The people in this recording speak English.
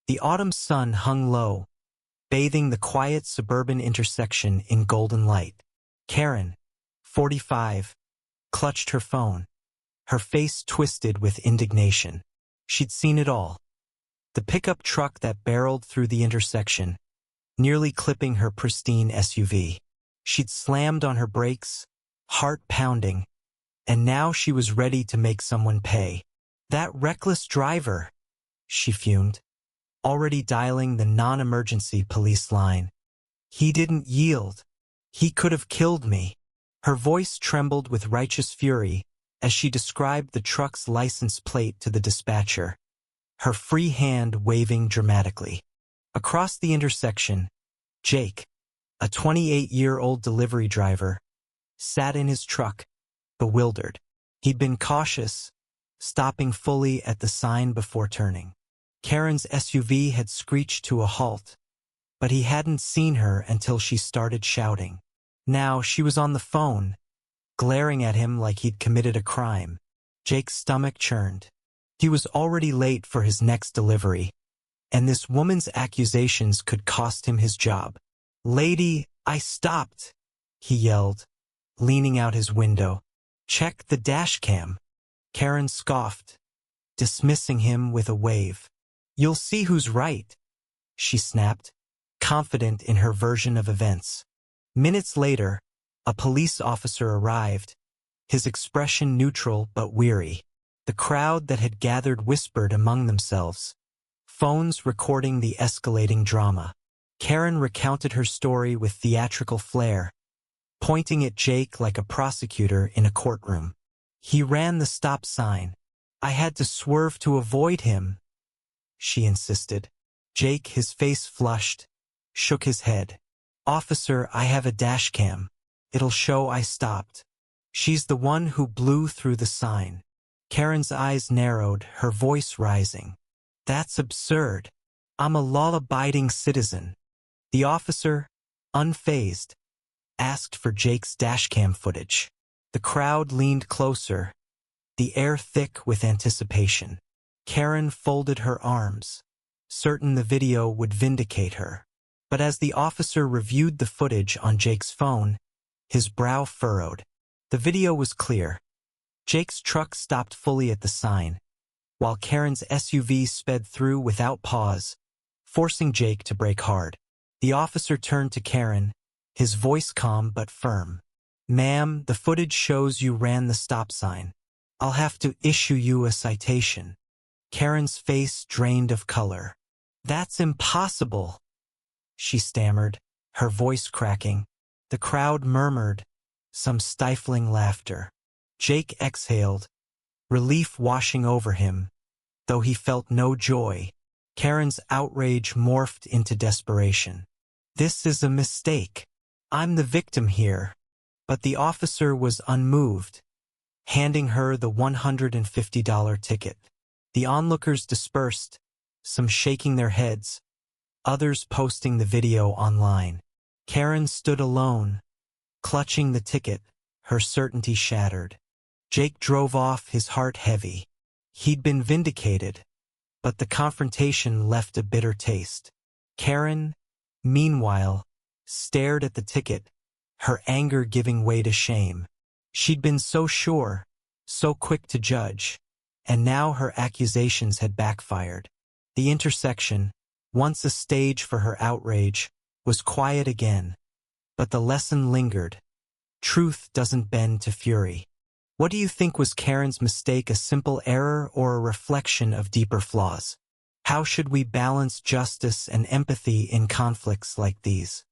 The autumn sun hung low, bathing the quiet suburban intersection in golden light. Karen, 45, clutched her phone, her face twisted with indignation. She'd seen it all. The pickup truck that barreled through the intersection, nearly clipping her pristine SUV. She'd slammed on her brakes, heart pounding, and now she was ready to make someone pay. That reckless driver, she fumed, already dialing the non-emergency police line. He didn't yield. He could have killed me. Her voice trembled with righteous fury as she described the truck's license plate to the dispatcher, her free hand waving dramatically. Across the intersection, Jake, a 28-year-old delivery driver, sat in his truck, bewildered. He'd been cautious, stopping fully at the sign before turning. Karen's SUV had screeched to a halt, but he hadn't seen her until she started shouting. Now she was on the phone, glaring at him like he'd committed a crime. Jake's stomach churned. He was already late for his next delivery, and this woman's accusations could cost him his job. "Lady, I stopped," he yelled, leaning out his window. "Check the dash cam." Karen scoffed, dismissing him with a wave. "You'll see who's right," she snapped, confident in her version of events. Minutes later, a police officer arrived, his expression neutral but weary. The crowd that had gathered whispered among themselves, phones recording the escalating drama. Karen recounted her story with theatrical flair, pointing at Jake like a prosecutor in a courtroom. "He ran the stop sign. I had to swerve to avoid him," she insisted. Jake, his face flushed, shook his head. "Officer, I have a dash cam. It'll show I stopped. She's the one who blew through the sign." Karen's eyes narrowed, her voice rising. "That's absurd. I'm a law-abiding citizen." The officer, unfazed, asked for Jake's dashcam footage. The crowd leaned closer, the air thick with anticipation. Karen folded her arms, certain the video would vindicate her. But as the officer reviewed the footage on Jake's phone, his brow furrowed. The video was clear. Jake's truck stopped fully at the sign, while Karen's SUV sped through without pause, forcing Jake to brake hard. The officer turned to Karen, his voice calm but firm. "Ma'am, the footage shows you ran the stop sign. I'll have to issue you a citation." Karen's face drained of color. "That's impossible," she stammered, her voice cracking. The crowd murmured, some stifling laughter. Jake exhaled, relief washing over him, though he felt no joy. Karen's outrage morphed into desperation. "This is a mistake. I'm the victim here." But the officer was unmoved, handing her the $150 ticket. The onlookers dispersed, some shaking their heads, others posting the video online. Karen stood alone, clutching the ticket, her certainty shattered. Jake drove off, his heart heavy. He'd been vindicated, but the confrontation left a bitter taste. Karen, meanwhile, stared at the ticket, her anger giving way to shame. She'd been so sure, so quick to judge, and now her accusations had backfired. The intersection, once a stage for her outrage, was quiet again. But the lesson lingered. Truth doesn't bend to fury. What do you think was Karen's mistake, a simple error or a reflection of deeper flaws? How should we balance justice and empathy in conflicts like these?